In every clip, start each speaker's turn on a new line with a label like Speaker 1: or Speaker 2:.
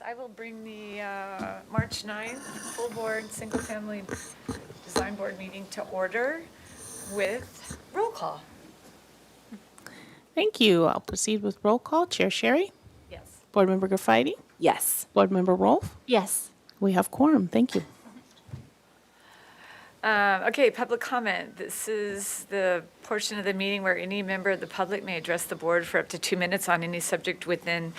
Speaker 1: I will bring the March 9th full board single family design board meeting to order with roll call.
Speaker 2: Thank you. I'll proceed with roll call. Chair Sherry?
Speaker 1: Yes.
Speaker 2: Board Member Graffiti?
Speaker 3: Yes.
Speaker 2: Board Member Rolfe?
Speaker 3: Yes.
Speaker 2: We have quorum. Thank you.
Speaker 1: Okay, public comment. This is the portion of the meeting where any member of the public may address the board for up to 2 minutes on any subject within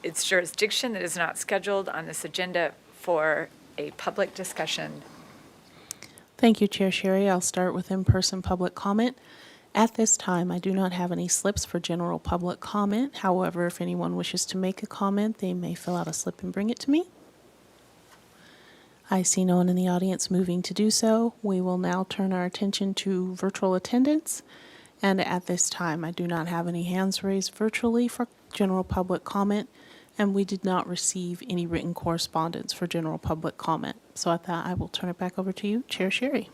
Speaker 1: its jurisdiction that is not scheduled on this agenda for a public discussion.
Speaker 2: Thank you, Chair Sherry. I'll start with in-person public comment. At this time, I do not have any slips for general public comment. However, if anyone wishes to make a comment, they may fill out a slip and bring it to me. I see no one in the audience moving to do so. We will now turn our attention to virtual attendance. And at this time, I do not have any hands raised virtually for general public comment, and we did not receive any written correspondence for general public comment. So at that, I will turn it back over to you, Chair Sherry.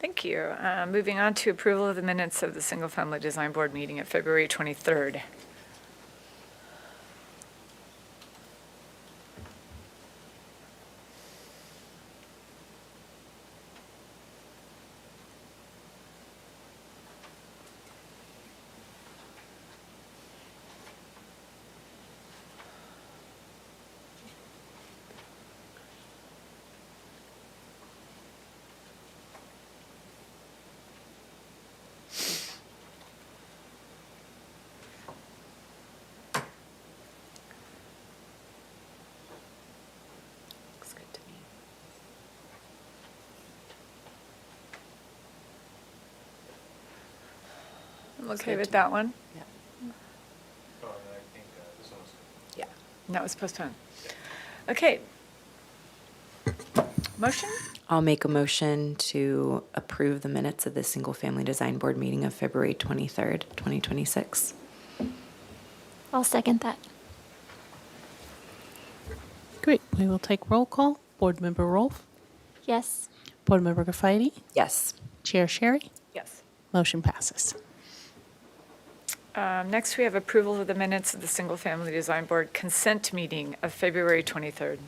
Speaker 1: Thank you. Moving on to approval of the minutes of the Single Family Design Board meeting at February 23rd. I'm okay with that one.
Speaker 3: Yeah.
Speaker 4: Oh, and I think this one was.
Speaker 3: Yeah.
Speaker 1: And that was postponed. Okay. Motion?
Speaker 3: I'll make a motion to approve the minutes of the Single Family Design Board meeting of February 23rd, 2026.
Speaker 5: I'll second that.
Speaker 2: Great. We will take roll call. Board Member Rolfe,
Speaker 5: Yes.
Speaker 2: Board Member Graffiti,
Speaker 3: Yes.
Speaker 2: Chair Sherry.
Speaker 1: Yes.
Speaker 2: Motion passes.
Speaker 1: Next, we have approval of the minutes of the Single Family Design Board consent meeting of February 23rd.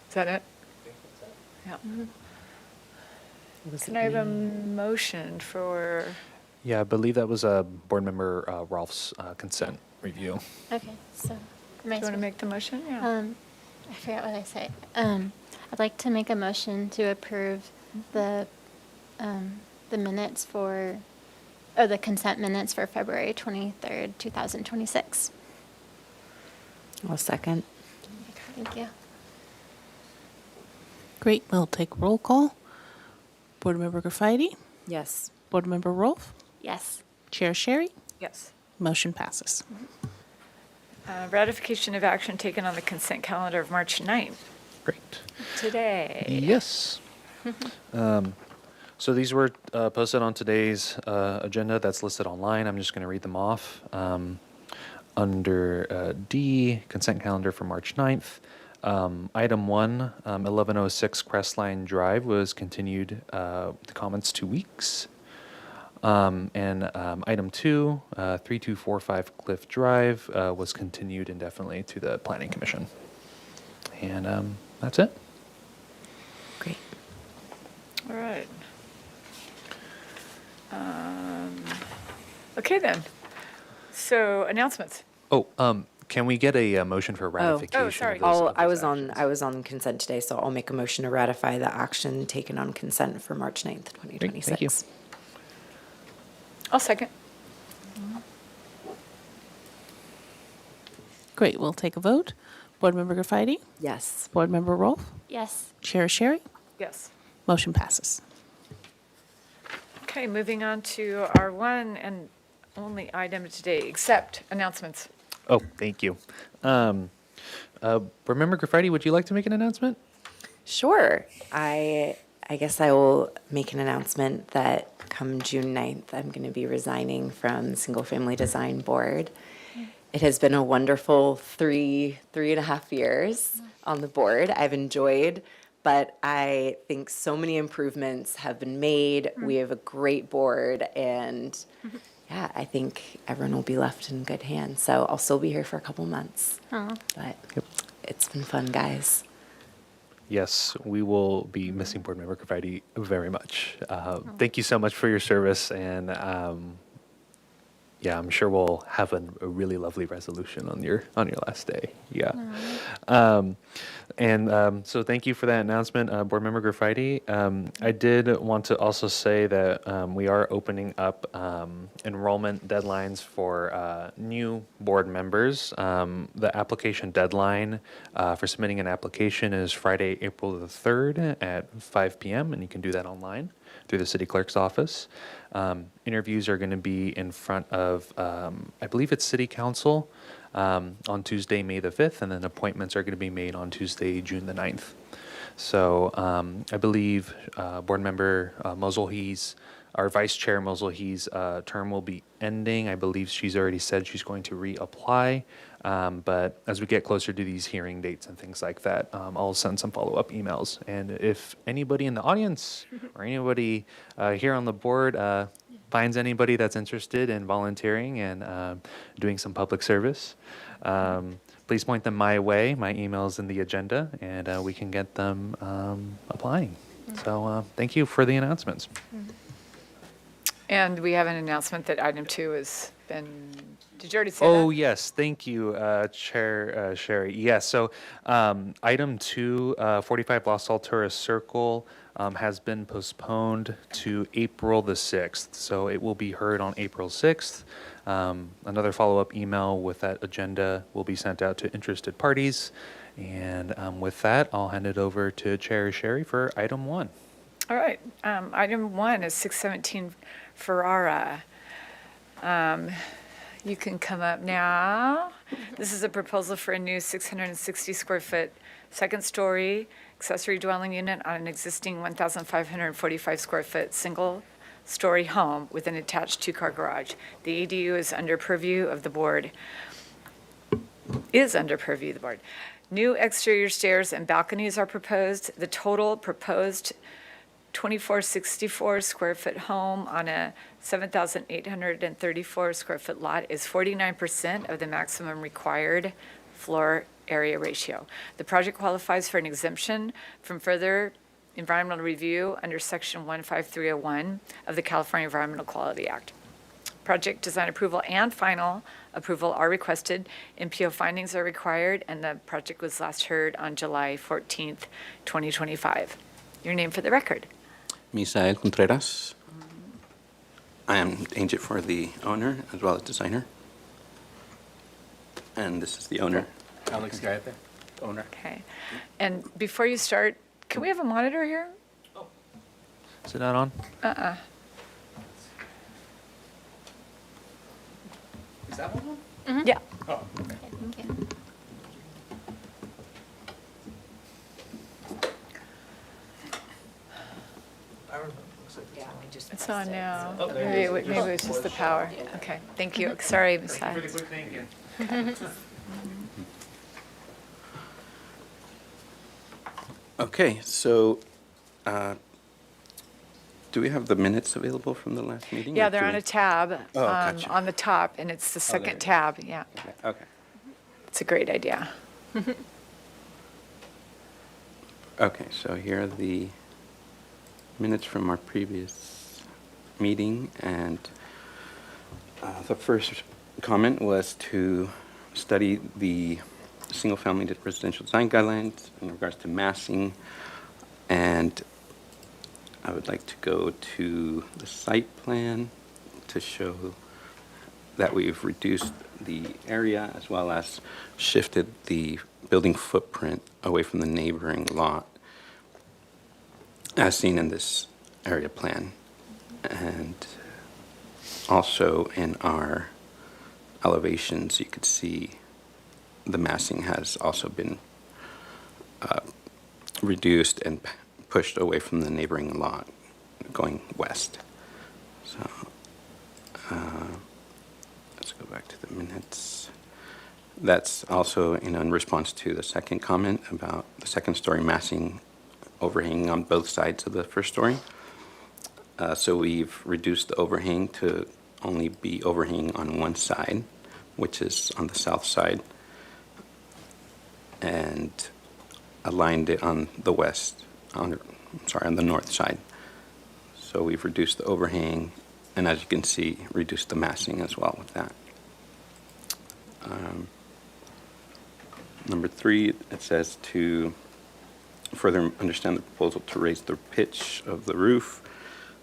Speaker 1: Is that it? Yeah. Can I have a motion for,
Speaker 4: Yeah, I believe that was Board Member Rolf's consent review.
Speaker 5: Okay, so.
Speaker 1: do you want to make the motion? Yeah.
Speaker 5: I forgot what I say. I'd like to make a motion to approve the minutes for, the consent minutes for February 23rd, 2026.
Speaker 3: I'll second.
Speaker 5: Thank you.
Speaker 2: Great. We'll take roll call. Board Member Graffiti,
Speaker 3: Yes.
Speaker 2: Board Member Rolfe,
Speaker 5: Yes.
Speaker 2: Chair Sherry.
Speaker 1: Yes.
Speaker 2: Motion passes.
Speaker 1: Ratification of action taken on the consent calendar of March 9th,
Speaker 4: Great.
Speaker 1: today.
Speaker 4: Yes. So these were posted on today's agenda that's listed online. I'm just going to read them off. Under D, consent calendar for March 9th. Item 1, 1106 Crestline Drive was continued, the comments 2 weeks. And item 2, 3245 Cliff Drive was continued indefinitely to the Planning Commission. And that's it.
Speaker 3: Great.
Speaker 1: All right. Okay then. So announcements.
Speaker 4: Oh, can we get a motion for ratification? of
Speaker 1: sorry.
Speaker 4: those- of
Speaker 3: I
Speaker 4: those
Speaker 3: was on
Speaker 4: actions?
Speaker 3: consent today, so I'll make a motion to ratify the action taken on consent for March 9th, 2026.
Speaker 4: Thank you.
Speaker 1: I'll second.
Speaker 2: Great. We'll take a vote. Board Member Graffiti,
Speaker 3: Yes.
Speaker 2: Board Member Rolfe,
Speaker 5: Yes.
Speaker 2: Chair Sherry.
Speaker 1: Yes.
Speaker 2: Motion passes.
Speaker 1: Okay, moving on to our one and only item today, except announcements.
Speaker 4: Oh, thank you. Remember Graffiti, would you like to make an announcement?
Speaker 3: Sure. I guess I will make an announcement that come June 9th, I'm going to be resigning from the Single Family Design Board. It has been a wonderful three and a half years on the board. I've enjoyed, but I think so many improvements have been made. We have a great board, and yeah, I think everyone will be left in good hands. So I'll still be here for a couple months, but it's been fun, guys.
Speaker 4: Yes, we will be missing Board Member Graffiti very much. Thank you so much for your service, and yeah, I'm sure we'll have a really lovely resolution on your last day. Yeah. So thank you for that announcement, Board Member Graffiti. I did want to also say that we are opening up enrollment deadlines for new board members. The application deadline for submitting an application is Friday, April the 3rd at 5 p.m., and you can do that online through the city clerk's office. Interviews are going to be in front of, I believe it's city council on Tuesday, May the 5th, and then appointments are going to be made on Tuesday, June the 9th. So I believe board member Moselhe's, our vice chair Moselhe's term will be ending. I believe she's already said she's going to reapply. But as we get closer to these hearing dates and things like that, I'll send some follow-up emails. And if anybody in the audience or anybody here on the board finds anybody that's interested in volunteering and doing some public service, please point them my way. My email's in the agenda, and we can get them applying. So thank you for the announcements.
Speaker 1: And we have an announcement that item 2 has been, did you already say that?
Speaker 4: Oh, yes. Thank you, Chair Sherry. Yes. So item 2, 45 Los Alturas Circle, has been postponed to April the 6th. So it will be heard on April 6th. Another follow-up email with that agenda will be sent out to interested parties. And with that, I'll hand it over to Chair Sherry for item 1.
Speaker 1: All right, item 1 is 617 Ferrara. You can come up now. This is a proposal for a new 660 square foot second story accessory dwelling unit on an existing 1,545 square foot single story home with an attached 2-car garage. The ADU is under purview of the board. New exterior stairs and balconies are proposed. The total proposed 2464 square foot home on a 7,834 square foot lot is 49% of the maximum required floor area ratio. The project qualifies for an exemption from further environmental review under Section 15301 of the California Environmental Quality Act. Project design approval and final approval are requested. MPO findings are required, and the project was last heard on July 14th, 2025. Your name for the record.
Speaker 6: Misael Contreras. I am agent for the owner as well as designer. And this is the owner.
Speaker 7: Alex Gaete, owner.
Speaker 1: Okay. And before you start, can we have a monitor here?
Speaker 4: Is it not on?
Speaker 7: Is that one on?
Speaker 1: Yeah.
Speaker 7: Oh, okay.
Speaker 5: Thank you.
Speaker 1: It's on now.
Speaker 7: Oh, there it
Speaker 1: Maybe
Speaker 7: is.
Speaker 1: maybe it's just the power. Okay, thank you. Sorry, Ms.
Speaker 7: For the
Speaker 1: Hyde.
Speaker 7: quick thinking.
Speaker 6: Okay, so do we have the minutes available from the last meeting?
Speaker 1: Yeah,
Speaker 6: or
Speaker 1: they're
Speaker 6: do
Speaker 1: on
Speaker 6: we-
Speaker 1: a tab
Speaker 6: Oh, gotcha.
Speaker 1: on the top, and it's the
Speaker 6: there
Speaker 1: second
Speaker 6: it is.
Speaker 1: tab. Yeah,
Speaker 6: Okay.
Speaker 1: it's a great idea.
Speaker 6: Okay, so here are the minutes from our previous meeting, and the first comment was to study the single-family residential design guidelines in regards to massing, and I would like to go to the site plan to show that we've reduced the area as well as shifted the building footprint away from the neighboring lot as seen in this area plan. And also in our elevations, you could see the massing has also been reduced and pushed away from the neighboring lot going west. So let's go back to the minutes. That's also in response to the second comment about the second story massing overhanging on both sides of the first story. So we've reduced the overhang to only be overhanging on one side, which is on the south side, and aligned it on the on the north side. So we've reduced the overhang, and as you can see, reduced the massing as well with that. Number 3, it says to further understand the proposal to raise the pitch of the roof.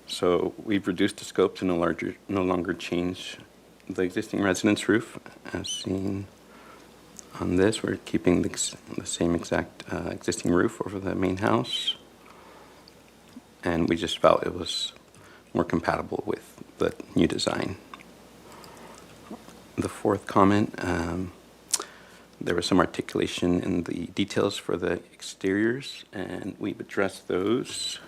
Speaker 6: So we've reduced the scope to no longer change the existing residence roof as seen on this. We're keeping the same exact existing roof over the main house. And we just felt it was more compatible with the new design. The fourth comment, there was some articulation in the details for the exteriors, and we've addressed those.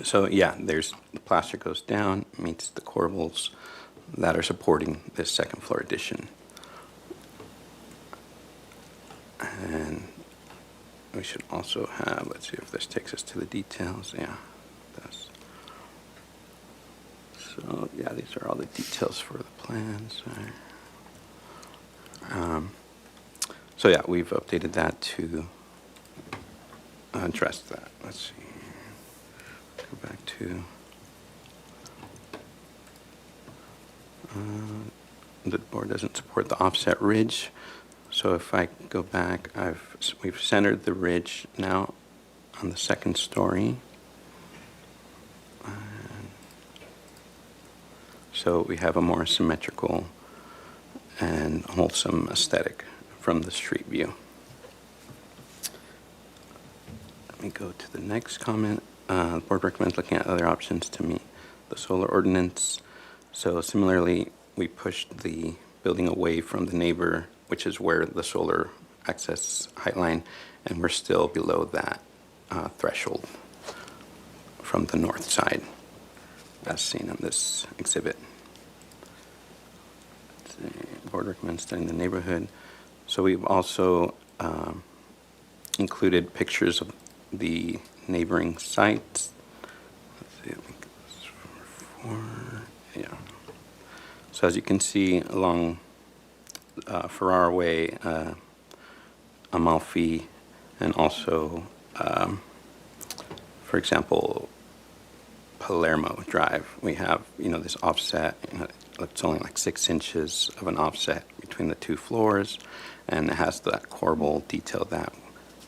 Speaker 6: So yeah, there's the plaster goes down, meets the corbels that are supporting this second floor addition. And we should also have, let's see if this takes us to the details. Yeah, it does. So yeah, these are all the details for the plans. So yeah, we've updated that to address that. Let's see. Go back to the board doesn't support the offset ridge. So if I go back, we've centered the ridge now on the second story. So we have a more symmetrical and wholesome aesthetic from the street view. Let me go to the next comment. The board recommends looking at other options to meet the solar ordinance. So similarly, we pushed the building away from the neighbor, which is where the solar access height line, and we're still below that threshold from the north side, as seen in this exhibit. The board recommends studying the neighborhood. So we've also included pictures of the neighboring sites. Let's see, I think it's 4, yeah. So as you can see along Farrar Way, Amalfi, and also, for example, Palermo Drive, we have, this offset, it's only like 6 inches of an offset between the 2 floors, and it has that corbel detail that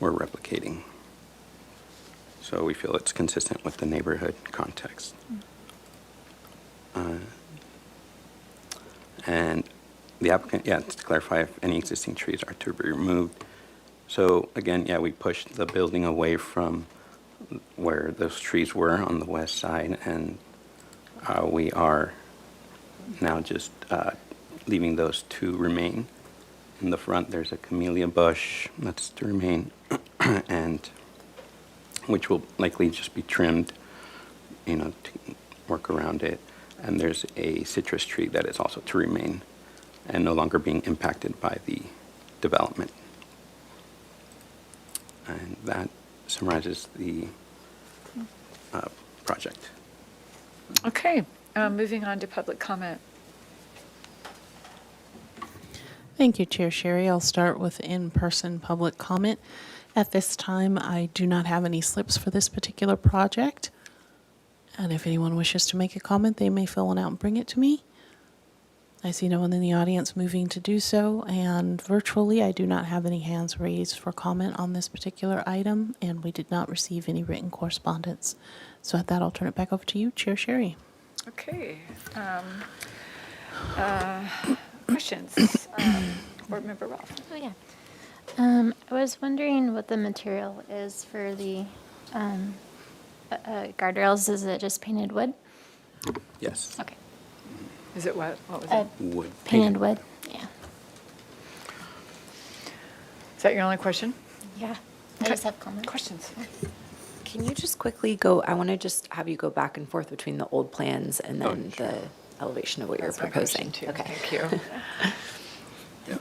Speaker 6: we're replicating. So we feel it's consistent with the neighborhood context. And the applicant, to clarify if any existing trees are to be removed. So again, we pushed the building away from where those trees were on the west side, and we are now just leaving those to remain. In the front, there's a camellia bush that's to remain, and which will likely just be trimmed, to work around it. And there's a citrus tree that is also to remain and no longer being impacted by the development. And that summarizes the project.
Speaker 1: Okay, moving on to public comment.
Speaker 2: Thank you, Chair Sherry. I'll start with in-person public comment. At this time, I do not have any slips for this particular project. And if anyone wishes to make a comment, they may fill one out and bring it to me. I see no one in the audience moving to do so, and virtually I do not have any hands raised for comment on this particular item, and we did not receive any written correspondence. So at that, I'll turn it back over to you, Chair Sherry.
Speaker 1: Okay. Questions? Board Member Ralph.
Speaker 5: Oh, yeah. I was wondering what the material is for the guardrails. Is it just painted wood?
Speaker 6: Yes.
Speaker 5: Okay.
Speaker 1: Is it what? What was it?
Speaker 6: Wood.
Speaker 5: Painted wood, yeah.
Speaker 1: Is that your only question?
Speaker 5: Yeah. I just have comments.
Speaker 1: Questions?
Speaker 3: Can you just quickly go, I want to just have you go back and forth between the old plans and then
Speaker 6: sure.
Speaker 3: the elevation of what
Speaker 1: That's
Speaker 3: you're
Speaker 1: my question,
Speaker 3: proposing.
Speaker 1: too. Thank you.
Speaker 6: Yeah.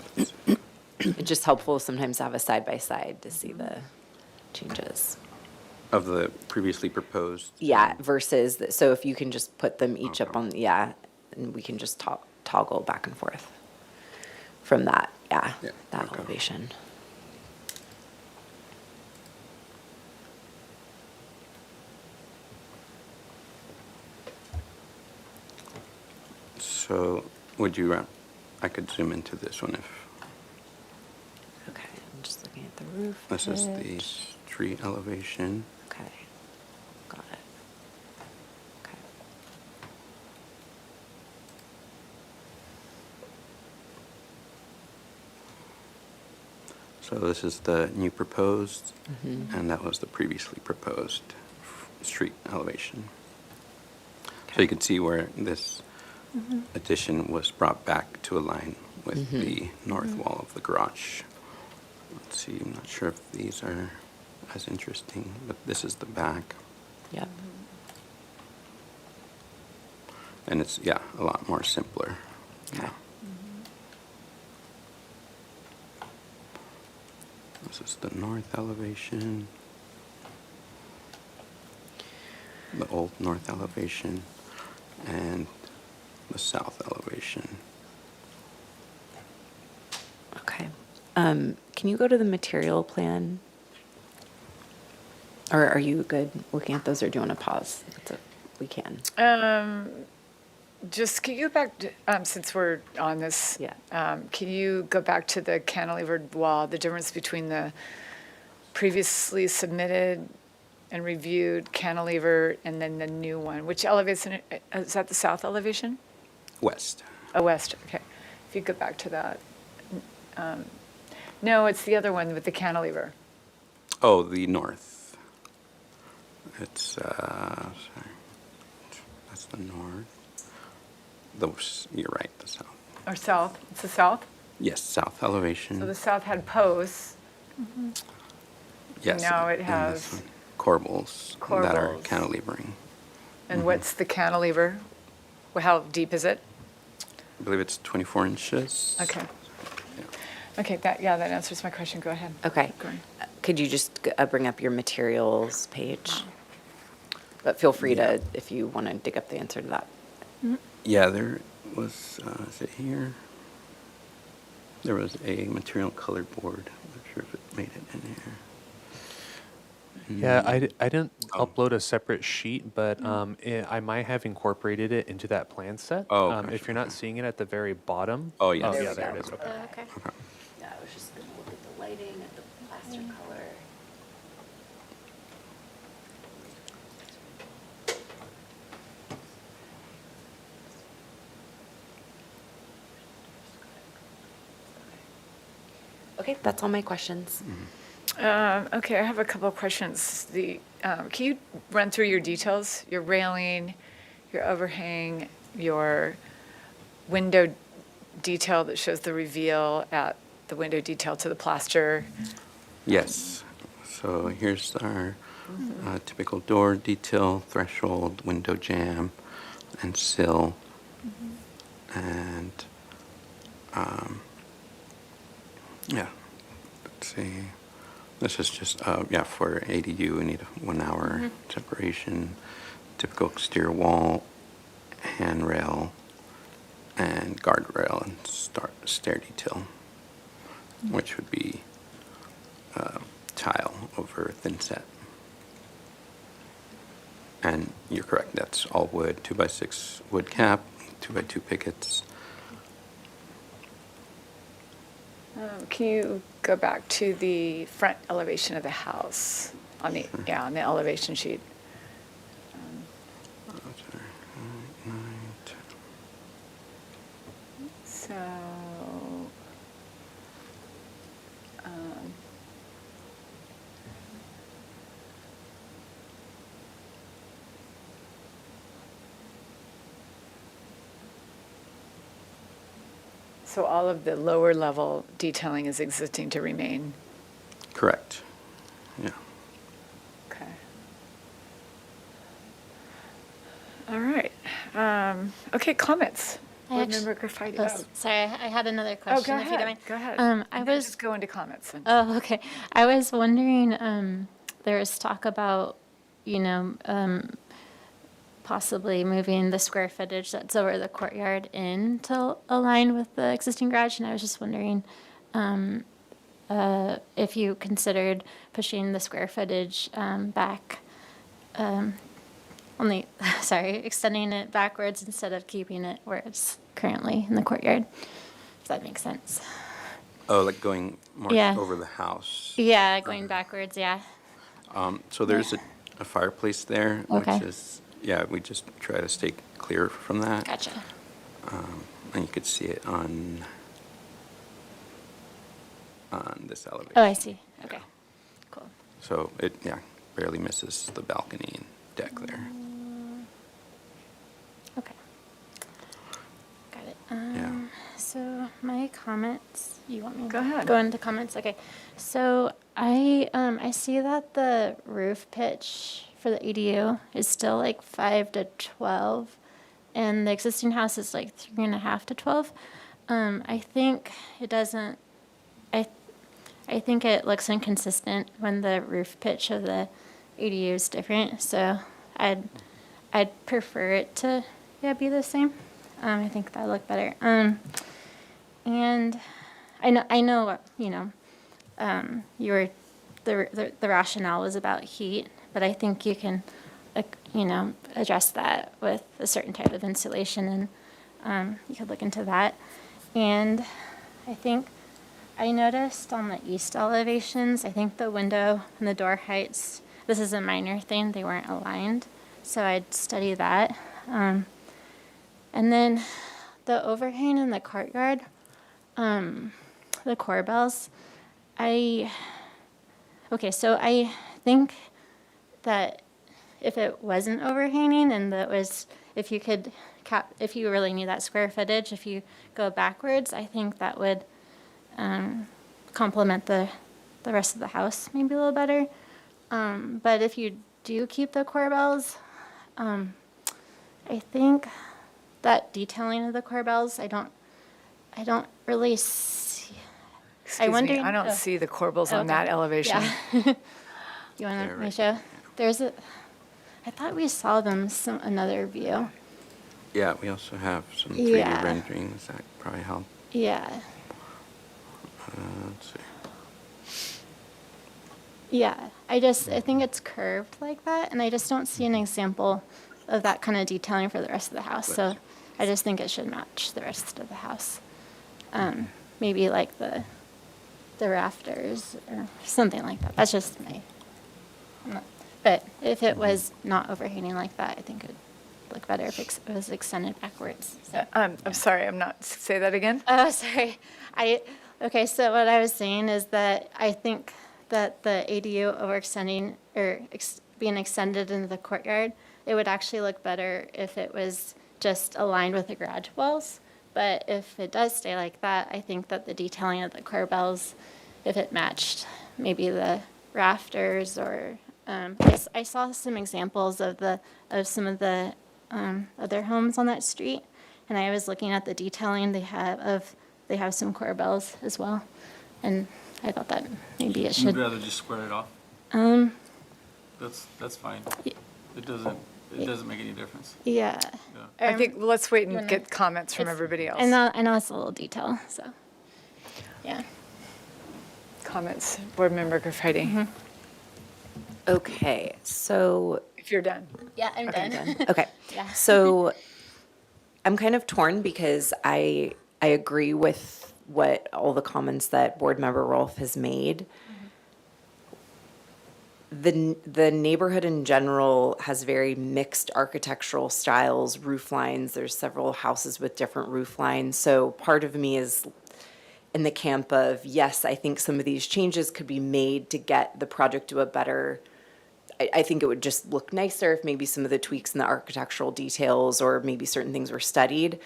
Speaker 3: It's just helpful sometimes to have a side-by-side to see the changes.
Speaker 6: Of the previously proposed.
Speaker 3: Yeah, versus, so if you can just put them each up on, and we can just toggle back and forth from that, that
Speaker 6: okay.
Speaker 3: elevation.
Speaker 6: So would you, I could zoom into this one if,
Speaker 3: Okay, I'm just looking at the roof.
Speaker 6: this is the
Speaker 3: pitch.
Speaker 6: street elevation.
Speaker 3: Okay, got it. Okay.
Speaker 6: So this is the new proposed,
Speaker 3: Mhm.
Speaker 6: and that was the previously proposed street elevation. So
Speaker 3: Okay.
Speaker 6: you can see where this addition was brought back to align with the north wall of the garage. Let's see, I'm not sure if these are as interesting, but this is the back.
Speaker 3: Yep.
Speaker 6: And it's, a lot more simpler.
Speaker 3: Okay.
Speaker 6: This is the north elevation. The old north elevation and the south elevation.
Speaker 3: Okay. Can you go to the material plan? Or are you good looking at those, or do you want to pause? We can.
Speaker 1: Just can you go back, to, since we're on this, can you go back to the cantilevered wall, the difference between the previously submitted and reviewed cantilever and then the new one. Which elevation, is that the south elevation?
Speaker 6: West.
Speaker 1: Oh, west, okay. If you go back to that. No, it's the other one with the cantilever.
Speaker 6: Oh, the north. It's, sorry. That's the north. You're right, the south.
Speaker 1: Or south, it's the south?
Speaker 6: Yes, south elevation.
Speaker 1: So the south had posts.
Speaker 6: Yes.
Speaker 1: now it
Speaker 6: and
Speaker 1: has
Speaker 6: this one, corbels that are
Speaker 1: corbels.
Speaker 6: cantilevering.
Speaker 1: And what's the cantilever? Well, how deep is it?
Speaker 6: I believe it's 24 inches.
Speaker 1: Okay.
Speaker 6: Yeah.
Speaker 1: Okay, that answers my question. Go ahead.
Speaker 3: Okay.
Speaker 1: Go ahead.
Speaker 3: Could you just bring up your materials page? But feel free to, if you want to dig up the answer to that.
Speaker 6: Yeah, there was, is it here? There was a material color board. I'm not sure if it made it in here.
Speaker 4: Yeah, I didn't
Speaker 6: Oh.
Speaker 4: upload a separate sheet, but I might have incorporated it into that plan set.
Speaker 6: Oh, gotcha.
Speaker 4: If you're not seeing it at the very bottom.
Speaker 6: Oh, yes.
Speaker 4: Oh,
Speaker 6: There
Speaker 4: yeah,
Speaker 6: we
Speaker 4: there
Speaker 3: go.
Speaker 4: it is. Okay.
Speaker 5: Okay.
Speaker 3: Yeah, I was just going to look at the lighting, at the plaster color. Okay, that's all my questions.
Speaker 1: Okay, I have a couple of questions. Can you run through your details? Your railing, your overhang, your window detail that shows the reveal at the window detail to the plaster.
Speaker 6: Yes. So here's our typical door detail, threshold, window jamb, and sill. And yeah, let's see. This is just, yeah, for ADU, we need a 1 hour separation, typical exterior wall, handrail, and guardrail and stair detail, which would be tile over thin set. And you're correct, that's all wood, 2x6 wood cap, 2x2 pickets.
Speaker 1: Can you go back to the front elevation of the house on the on the elevation sheet? So, so all of the lower level detailing is existing to remain?
Speaker 6: Correct, yeah.
Speaker 1: Okay. All right. Okay, comments.
Speaker 5: I
Speaker 1: Board
Speaker 5: actu-
Speaker 1: Member Graffiti.
Speaker 5: Oh, sorry, I had another question.
Speaker 1: go
Speaker 5: if you don't
Speaker 1: ahead.
Speaker 5: mind.
Speaker 1: Go ahead.
Speaker 5: I
Speaker 1: And then
Speaker 5: was
Speaker 1: just go into comments. Then.
Speaker 5: Oh, okay. I was wondering, there was talk about, possibly moving the square footage that's over the courtyard in to align with the existing garage, and I was just wondering if you considered pushing the square footage back, extending it backwards instead of keeping it where it's currently in the courtyard. Does that make sense?
Speaker 6: Oh, like going more
Speaker 5: Yeah.
Speaker 6: over the house.
Speaker 5: Yeah, going backwards, yeah.
Speaker 6: So there's a fireplace there,
Speaker 5: Okay.
Speaker 6: which is, yeah, we just try to stay clear from that.
Speaker 5: Gotcha.
Speaker 6: And you could see it on this elevation.
Speaker 5: Oh, I see. Okay. Cool.
Speaker 6: So it, yeah, barely misses the balcony and deck there.
Speaker 5: Okay. Got it.
Speaker 6: Yeah.
Speaker 5: So my comments, you want me to
Speaker 1: Go ahead.
Speaker 5: go into comments? Okay. So I see that the roof pitch for the ADU is still like 5 to 12, and the existing house is like 3.5 to 12. I think it doesn't. I think it looks inconsistent when the roof pitch of the ADU is different. So I'd prefer it to be the same. I think that look better. And I know the rationale was about heat, but I think you can address that with a certain type of insulation, and you could look into that. And I think I noticed on the east elevations, I think the window and the door heights this is a minor thing, they weren't aligned. So I'd study that. And then the overhang in the courtyard, the corbels, okay, so I think that if it wasn't overhanging and that was, if you could if you really need that square footage, if you go backwards, I think that would complement the rest of the house maybe a little better. But if you do keep the corbels, I think that detailing of the corbels, I don't really see.
Speaker 1: Excuse me,
Speaker 5: wondering-
Speaker 1: I don't
Speaker 5: oh.
Speaker 1: see the corbels on
Speaker 5: Okay.
Speaker 1: that elevation.
Speaker 5: Yeah. You want
Speaker 6: They're
Speaker 5: to
Speaker 6: right
Speaker 5: show? There's I thought we saw them another view.
Speaker 6: Yeah, we also have some 3D
Speaker 5: Yeah.
Speaker 6: renderings that probably help.
Speaker 5: Yeah.
Speaker 6: Let's see.
Speaker 5: Yeah. I think it's curved like that, and I just don't see an example of that kind of detailing for the rest of the house. So I just think it should match the rest of the house. Maybe like the rafters or something like that. That's just but if it was not overhanging like that, I think it would look better if it was extended backwards. So.
Speaker 1: I'm sorry, say that again?
Speaker 5: Oh, sorry. Okay, so what I was saying is that I think that the ADU overextending or being extended into the courtyard, it would actually look better if it was just aligned with the garage walls. But if it does stay like that, I think that the detailing of the corbels, if it matched maybe the rafters or I saw some examples of some of the other homes on that street, and I was looking at the detailing they have some corbels as well, and I thought that maybe it
Speaker 8: You'd
Speaker 5: should.
Speaker 8: rather just square it off? That's fine.
Speaker 5: Y-
Speaker 8: It doesn't make any difference.
Speaker 5: Yeah.
Speaker 8: Yeah.
Speaker 1: I think, let's wait and
Speaker 5: wanna-
Speaker 1: get comments from
Speaker 5: It's-
Speaker 1: everybody else.
Speaker 5: I know it's a little detail, so, yeah.
Speaker 1: Comments, Board Member Graffiti,
Speaker 5: Mm-hmm.
Speaker 3: Okay, so
Speaker 1: if you're done.
Speaker 5: Yeah, I'm done.
Speaker 3: Okay.
Speaker 5: Yeah.
Speaker 3: So I'm kind of torn because I agree with what all the comments that Board Member Rolfe has made. The neighborhood in general has very mixed architectural styles, roof lines. There's several houses with different roof lines. So part of me is in the camp of, yes, I think some of these changes could be made to get the project to a better, I think it would just look nicer if maybe some of the tweaks in the architectural details or maybe certain things were studied.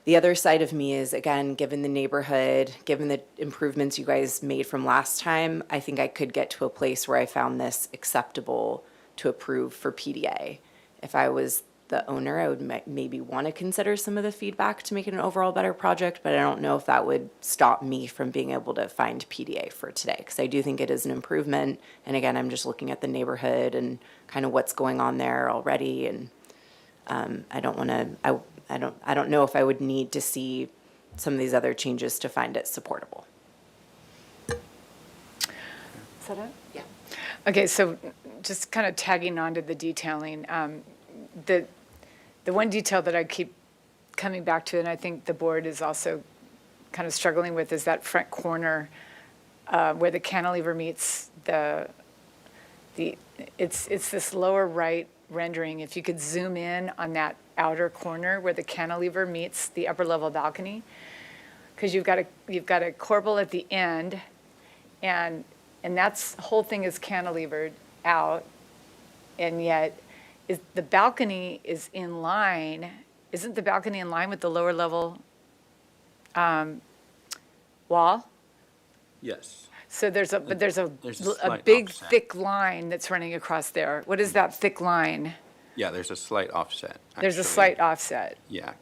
Speaker 3: The other side of me is, again, given the neighborhood, given the improvements you guys made from last time, I think I could get to a place where I found this acceptable to approve for PDA. If I was the owner, I would maybe want to consider some of the feedback to make it an overall better project, but I don't know if that would stop me from being able to find PDA for today, because I do think it is an improvement. And again, I'm just looking at the neighborhood and kind of what's going on there already, and I don't want to. I don't know if I would need to see some of these other changes to find it supportable.
Speaker 1: Is that it?
Speaker 3: Yeah.
Speaker 1: Okay, so just kind of tagging on to the detailing, the one detail that I keep coming back to, and I think the board is also kind of struggling with, is that front corner where the cantilever meets it's this lower right rendering. If you could zoom in on that outer corner where the cantilever meets the upper level balcony, because you've got a corbel at the end, and that's, whole thing is cantilevered out, and yet the balcony is in line. Isn't the balcony in line with the lower level wall?
Speaker 6: Yes.
Speaker 1: So there's a
Speaker 6: There's a slight
Speaker 1: big
Speaker 6: offset.
Speaker 1: thick line that's running across there. What is that thick line?
Speaker 6: Yeah, there's a slight offset.
Speaker 1: There's a
Speaker 6: actually.
Speaker 1: slight offset.
Speaker 6: Yeah.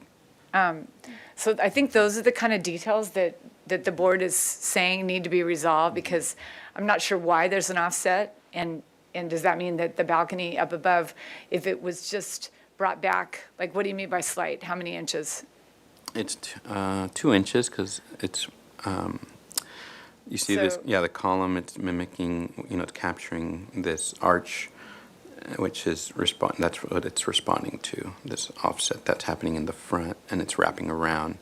Speaker 1: So I think those are the kind of details that the board is saying need to be resolved, because I'm not sure why there's an offset, and does that mean that the balcony up above, if it was just brought back, like, what do you mean by slight? How many inches?
Speaker 6: It's 2 inches because it's, you see this,
Speaker 1: So-
Speaker 6: yeah, the column, it's mimicking, it's capturing this arch, which is that's what it's responding to, this offset that's happening in the front, and it's wrapping around.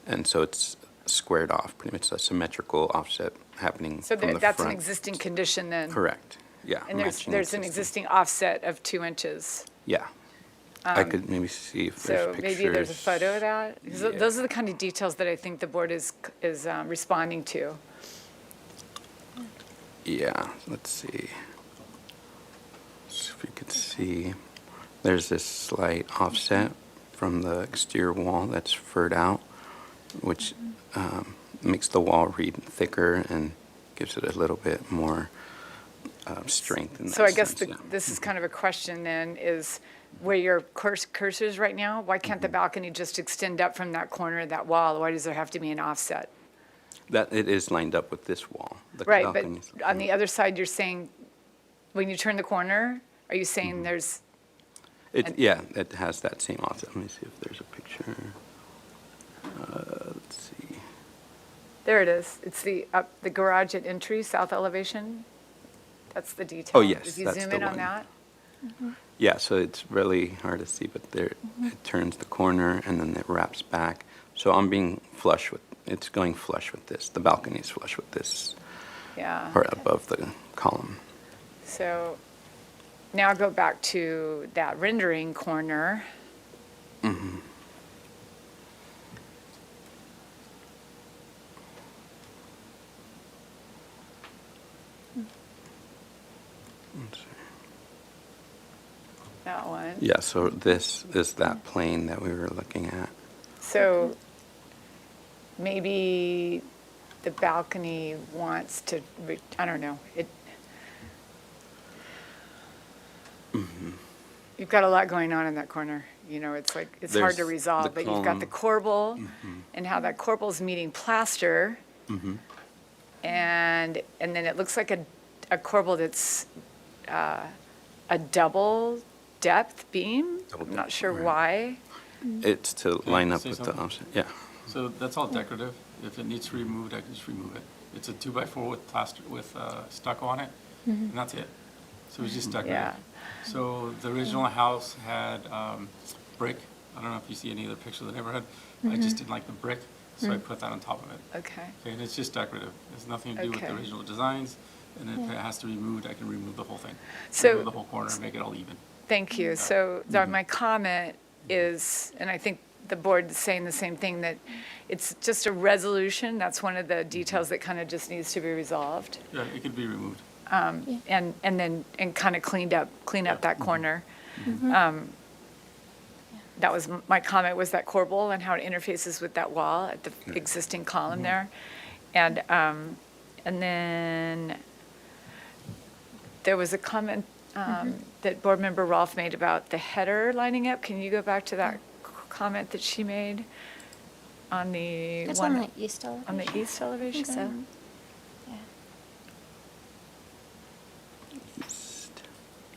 Speaker 6: And so it's squared off, pretty much a symmetrical offset happening
Speaker 1: So
Speaker 6: from the
Speaker 1: that's an
Speaker 6: front.
Speaker 1: existing condition then?
Speaker 6: Correct. Yeah.
Speaker 1: And there's
Speaker 6: matching
Speaker 1: an existing offset of 2 inches.
Speaker 6: Yeah. I could maybe see if there's
Speaker 1: So
Speaker 6: pictures.
Speaker 1: maybe there's a photo of that? 'Cause
Speaker 6: Yeah.
Speaker 1: those are the kind of details that I think the board is responding to.
Speaker 6: Yeah, let's see. So if you could see, there's this slight offset from the exterior wall that's furred out, which makes the wall read thicker and gives it a little bit more strength in that
Speaker 1: So I guess
Speaker 6: sense, yeah.
Speaker 1: this is kind of a question then, is where your cursor is right now, why can't
Speaker 6: Mm-hmm.
Speaker 1: the balcony just extend up from that corner of that wall? Why does there have to be an offset?
Speaker 6: That, it is lined up with this wall. The
Speaker 1: Right, but
Speaker 6: balcony's-
Speaker 1: on the other side, you're saying, when you turn the corner, are you saying
Speaker 6: Mm-hmm.
Speaker 1: there's,
Speaker 6: Yeah, it has that same offset. Let me see if there's a picture. Let's see.
Speaker 1: there it is. It's the garage at entry, south elevation? That's the detail.
Speaker 6: Oh, yes,
Speaker 1: If you
Speaker 6: that's
Speaker 1: zoom
Speaker 6: the
Speaker 1: in on
Speaker 6: one.
Speaker 1: that?
Speaker 6: Yeah, so it's really hard to see, but there, it turns the corner and then it wraps back. So I'm being flush with, it's going flush with this. The balcony is flush with this
Speaker 1: Yeah.
Speaker 6: part above the column.
Speaker 1: So now go back to that rendering corner.
Speaker 6: Mm-hmm. Let's see.
Speaker 1: That one.
Speaker 6: Yeah, so this is that plane that we were looking at.
Speaker 1: So maybe the balcony wants to, I don't know, you've got a lot going on in that corner. You know, it's like, it's hard to
Speaker 6: There's
Speaker 1: resolve,
Speaker 6: the
Speaker 1: but you've got the corbel and how that corbel's meeting plaster. And then it looks like a corbel that's a double depth beam.
Speaker 6: Double
Speaker 1: I'm not
Speaker 6: depth,
Speaker 1: sure
Speaker 6: right.
Speaker 1: why.
Speaker 6: It's to line up
Speaker 8: say
Speaker 6: with the
Speaker 8: something?
Speaker 6: offset, yeah.
Speaker 8: So that's all decorative. If it needs removed, I can just remove it. It's a 2x4 with plaster, with stucco on it, and that's it. So it's just decorative.
Speaker 1: Yeah.
Speaker 8: So the original house had brick. I don't know if you see any other pictures of the neighborhood. I just didn't like the brick, so I put that on top of it.
Speaker 1: Okay.
Speaker 8: Okay, and it's just decorative. It's nothing to do with the
Speaker 1: Okay.
Speaker 8: original designs. And if it has to be removed, I can remove the whole thing.
Speaker 1: So-
Speaker 8: Remove the whole corner and make it all even.
Speaker 1: Thank you. So my comment is, and I think the board is saying the same thing, that it's just a resolution. That's one of the details that kind of just needs to be resolved.
Speaker 8: Yeah, it could be removed.
Speaker 1: And then, and kind of clean up that corner. That was, my comment was that corbel and how it interfaces with that wall at the existing column there. And then there was a comment that Board Member Rolfe made about the header lining up. Can you go back to that comment that she made on the
Speaker 5: It's
Speaker 1: one?
Speaker 5: on the east elevation.
Speaker 1: On the east elevation?
Speaker 5: so. Yeah.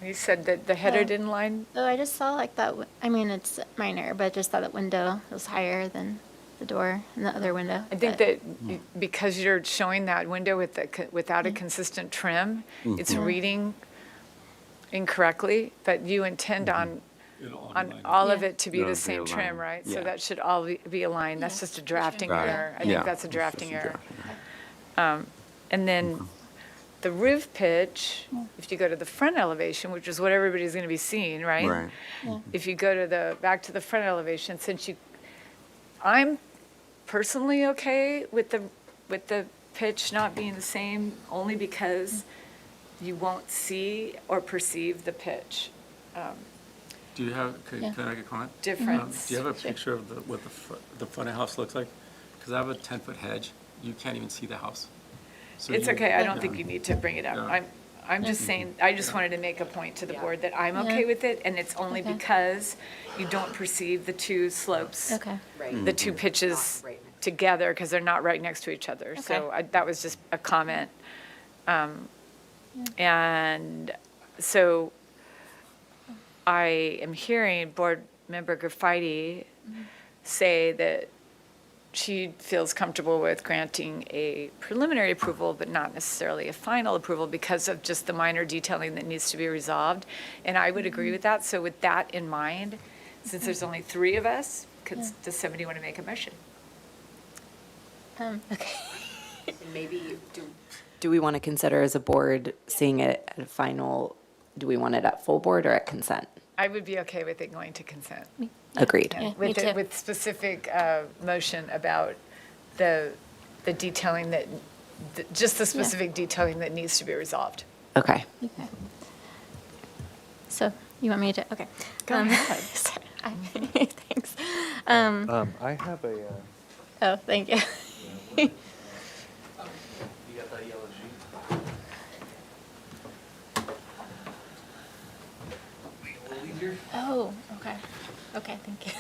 Speaker 1: You said that the header
Speaker 5: Yeah.
Speaker 1: didn't line?
Speaker 5: Oh, I just saw like that, I mean, it's minor, but just that window was higher than the door and the other window.
Speaker 1: I think
Speaker 5: but-
Speaker 1: that because you're showing that window with without a consistent trim, it's reading incorrectly, but you intend on all of
Speaker 5: Yeah.
Speaker 1: it to be
Speaker 6: It'll
Speaker 1: the
Speaker 6: be
Speaker 1: same trim,
Speaker 6: aligned.
Speaker 1: right? So
Speaker 6: Yeah.
Speaker 1: that should all be aligned. That's
Speaker 5: Yeah.
Speaker 1: just a drafting
Speaker 6: Right.
Speaker 1: error. I
Speaker 6: Yeah.
Speaker 1: think that's a
Speaker 6: It's just
Speaker 1: drafting
Speaker 6: a
Speaker 1: error.
Speaker 6: drafting error.
Speaker 1: And then the roof pitch, if you go to the front elevation, which is what everybody's going to be seeing, right?
Speaker 6: Right.
Speaker 1: If you go to back to the front elevation, I'm personally okay with the pitch not being the same, only because you won't see or perceive the pitch
Speaker 8: Do you have, can
Speaker 5: Yeah.
Speaker 8: can I make a comment?
Speaker 1: difference.
Speaker 8: Do you have a picture of what the front of the house looks like? Because I have a 10-foot hedge. You can't even see the house. So
Speaker 1: It's
Speaker 8: you-
Speaker 1: okay, I don't think you need to bring it up.
Speaker 8: Yeah.
Speaker 1: I'm just saying, I just wanted to make a point to the board that I'm
Speaker 5: Yeah.
Speaker 1: okay with it, and it's only
Speaker 5: Okay.
Speaker 1: because you don't perceive the two slopes.
Speaker 5: Okay.
Speaker 1: The two pitches together, because they're not right next to each other. So
Speaker 5: Okay.
Speaker 1: that was just a comment. And so I am hearing Board Member Graffiti say that she feels comfortable with granting a preliminary approval, but not necessarily a final approval because of just the minor detailing that needs to be resolved. And I would agree with that. So with that in mind, since there's only 3 of us, does somebody want to make a motion?
Speaker 5: Okay.
Speaker 9: Maybe you do,
Speaker 3: Do we want to consider as a board seeing it at a final, do we want it at full board or at consent?
Speaker 1: I would be okay with it going to consent.
Speaker 3: Agreed.
Speaker 5: Yeah, me
Speaker 1: With
Speaker 5: too.
Speaker 1: with specific motion about the detailing that, just the specific detailing that needs to be resolved.
Speaker 3: Okay.
Speaker 5: Okay. So you want me to, okay.
Speaker 1: Go ahead.
Speaker 5: Sorry. Thanks.
Speaker 4: I have a.
Speaker 5: Oh, thank you.
Speaker 4: You got that yellow sheet?
Speaker 5: Oh, okay. Okay, thank you.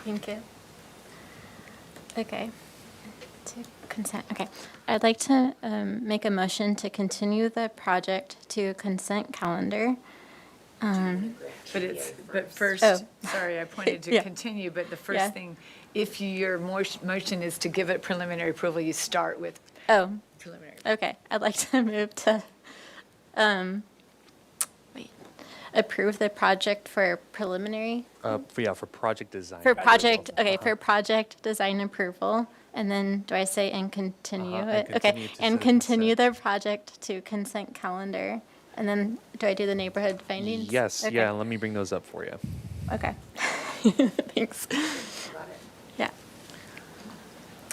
Speaker 5: Thank you. Okay. To consent, okay. I'd like to make a motion to continue the project to consent calendar.
Speaker 1: But first,
Speaker 5: Oh.
Speaker 1: sorry, I pointed to
Speaker 5: Yeah.
Speaker 1: continue, but the
Speaker 5: Yeah.
Speaker 1: first thing, if your motion is to give it preliminary approval, you start with
Speaker 5: Oh,
Speaker 1: preliminary.
Speaker 5: okay. I'd like to move to approve the project for preliminary,
Speaker 4: For project design.
Speaker 5: for project, okay, for project design approval. And then do I say and continue
Speaker 4: Uh-huh, and
Speaker 5: it?
Speaker 4: continue
Speaker 5: Okay,
Speaker 4: to
Speaker 5: and
Speaker 4: send
Speaker 5: continue the
Speaker 4: consent.
Speaker 5: project to consent calendar. And then do I do the neighborhood findings?
Speaker 4: Yes,
Speaker 5: Okay.
Speaker 4: yeah, let me bring those up for you.
Speaker 5: Okay. Thanks. Yeah.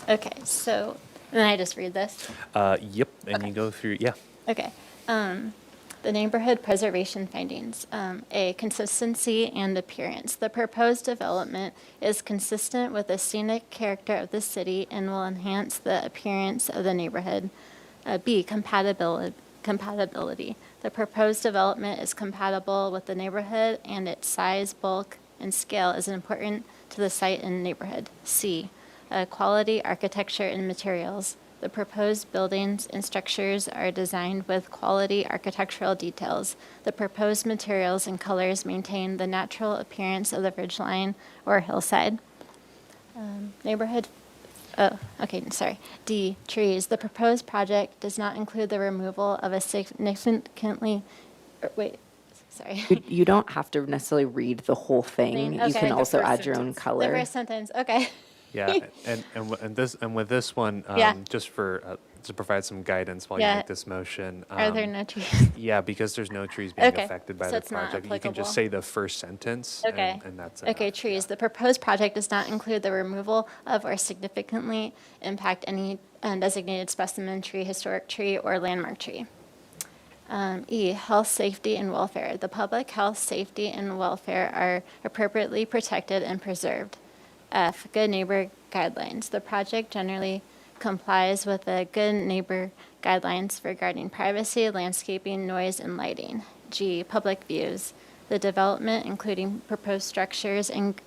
Speaker 5: Okay, so then I just read this?
Speaker 4: Yep, and
Speaker 5: Okay.
Speaker 4: you go through, yeah.
Speaker 5: Okay. The neighborhood preservation findings. A, consistency and appearance. The proposed development is consistent with the scenic character of the city and will enhance the appearance of the neighborhood. B, compatibility. The proposed development is compatible with the neighborhood and its size, bulk, and scale is important to the site and neighborhood. C, quality architecture and materials. The proposed buildings and structures are designed with quality architectural details. The proposed materials and colors maintain the natural appearance of the ridgeline or hillside. Neighborhood, oh, okay, sorry. D, trees. The proposed project does not include the removal of a significantly, wait, sorry.
Speaker 3: You don't have to necessarily read the whole thing. You
Speaker 5: Okay.
Speaker 3: can
Speaker 5: The
Speaker 3: also
Speaker 1: first
Speaker 3: add your own
Speaker 1: sentence.
Speaker 5: The
Speaker 3: color.
Speaker 5: first sentence, okay.
Speaker 4: Yeah, and with this one,
Speaker 5: Yeah.
Speaker 4: just for, to provide some guidance while you
Speaker 5: Yeah.
Speaker 4: make this motion.
Speaker 5: Are there no trees?
Speaker 4: Yeah, because there's no trees being
Speaker 5: Okay,
Speaker 4: affected by
Speaker 5: so
Speaker 4: the
Speaker 5: it's not
Speaker 4: project. You can just
Speaker 5: applicable.
Speaker 4: say the first sentence,
Speaker 5: Okay.
Speaker 4: and that's
Speaker 5: Okay,
Speaker 4: enough.
Speaker 5: trees. The proposed project does not include the removal of or significantly impact any designated specimen tree, historic tree, or landmark tree. E, health, safety, and welfare. The public health, safety, and welfare are appropriately protected and preserved. F, good neighbor guidelines. The project generally complies with the good neighbor guidelines regarding privacy, landscaping, noise, and lighting. G, public views. The development, including proposed structures and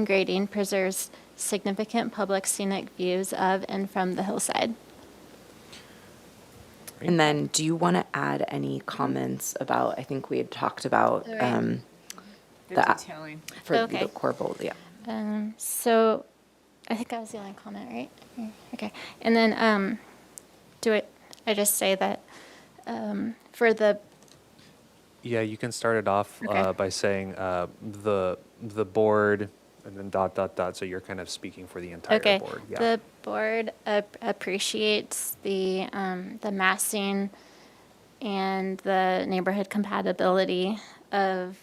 Speaker 5: grading, preserves significant public scenic views of and from the hillside.
Speaker 3: And then do you want to add any comments about, I think we had talked about
Speaker 5: Right.
Speaker 1: The
Speaker 3: The-
Speaker 1: detailing.
Speaker 3: for
Speaker 5: Okay.
Speaker 3: the core bold, yeah.
Speaker 5: So I think I was the only comment, right? Okay. And then I just say that for the,
Speaker 4: Yeah, you can start it off
Speaker 5: Okay.
Speaker 4: by saying the board, and then dot, dot, dot, so you're kind of speaking for the entire
Speaker 5: okay,
Speaker 4: board. Yeah.
Speaker 5: the board appreciates the massing and the neighborhood compatibility of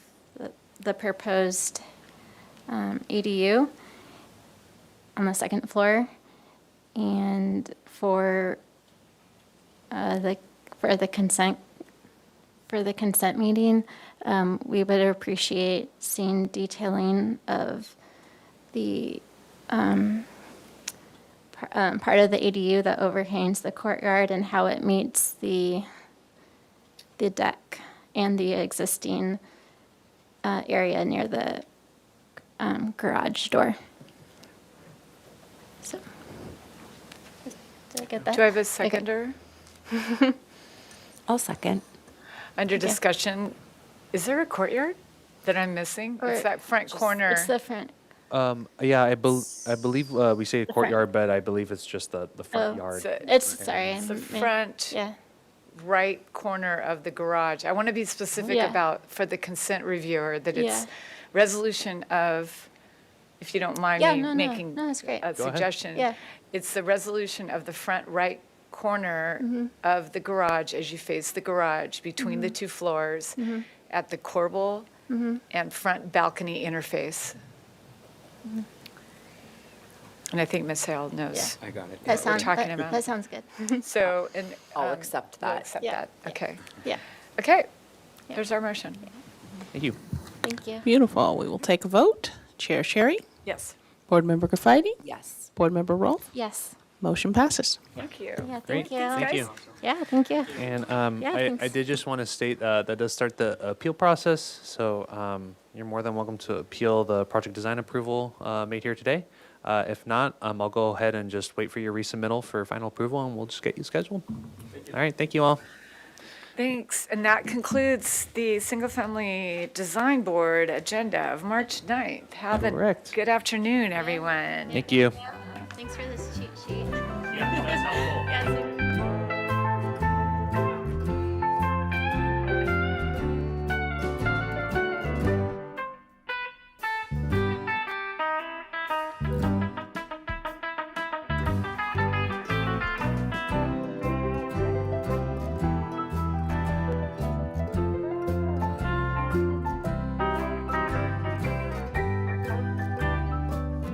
Speaker 5: the proposed ADU on the second floor, and for the consent meeting, we would appreciate seeing detailing of the part of the ADU that overhangs the courtyard and how it meets the deck and the existing area near the garage door. So, did I get that?
Speaker 1: Do I have a
Speaker 5: Okay.
Speaker 1: seconder?
Speaker 3: I'll second.
Speaker 1: Under
Speaker 5: Okay.
Speaker 1: discussion, is there a courtyard that I'm missing?
Speaker 5: Or
Speaker 1: It's that front corner.
Speaker 5: It's the front.
Speaker 4: Yeah, I believe we say
Speaker 5: front.
Speaker 4: courtyard, but I believe it's just the front
Speaker 5: Oh.
Speaker 4: yard.
Speaker 5: Sorry.
Speaker 1: It's the
Speaker 5: I'm-
Speaker 1: front
Speaker 5: Yeah.
Speaker 1: right corner of the garage. I want to be specific
Speaker 5: Yeah.
Speaker 1: about, for the consent reviewer, that it's
Speaker 5: Yeah.
Speaker 1: resolution of, if you don't mind
Speaker 5: Yeah,
Speaker 1: me
Speaker 5: no,
Speaker 1: making
Speaker 5: no, that's great.
Speaker 1: a
Speaker 4: Go ahead.
Speaker 1: suggestion.
Speaker 5: Yeah.
Speaker 1: It's the resolution of the front right corner of the garage as you face the garage between the two floors at the corbel and front balcony interface. And I think Ms. Hale knows.
Speaker 6: I got it.
Speaker 5: That sounds,
Speaker 1: talking about.
Speaker 5: that sounds good.
Speaker 1: So, and.
Speaker 3: I'll accept
Speaker 1: you'll
Speaker 3: that.
Speaker 1: accept
Speaker 5: Yeah.
Speaker 1: that, okay.
Speaker 5: Yeah,
Speaker 1: Okay, there's our motion.
Speaker 4: Thank you.
Speaker 5: thank you.
Speaker 2: Beautiful. We will take a vote. Chair Sherry?
Speaker 1: Yes.
Speaker 2: Board Member Graffiti?
Speaker 3: Yes.
Speaker 2: Board Member Rolfe?
Speaker 5: Yes.
Speaker 2: Motion passes.
Speaker 1: Thank you.
Speaker 5: Yeah,
Speaker 4: Great.
Speaker 5: thank you.
Speaker 4: Thank you.
Speaker 5: Yeah, thank you.
Speaker 4: And
Speaker 5: Yeah,
Speaker 4: I
Speaker 5: thanks.
Speaker 4: did just want to state that does start the appeal process. So you're more than welcome to appeal the project design approval made here today. If not, I'll go ahead and just wait for your resubmittal for final approval, and we'll just get you scheduled. All right. Thank you all.
Speaker 1: Thanks, and that concludes the Single Family Design Board agenda of March 9th. Have a
Speaker 4: Correct.
Speaker 1: good afternoon, everyone.
Speaker 4: Thank you.
Speaker 5: Thanks for this cheat sheet.
Speaker 4: Yeah, that's helpful.
Speaker 5: Yes,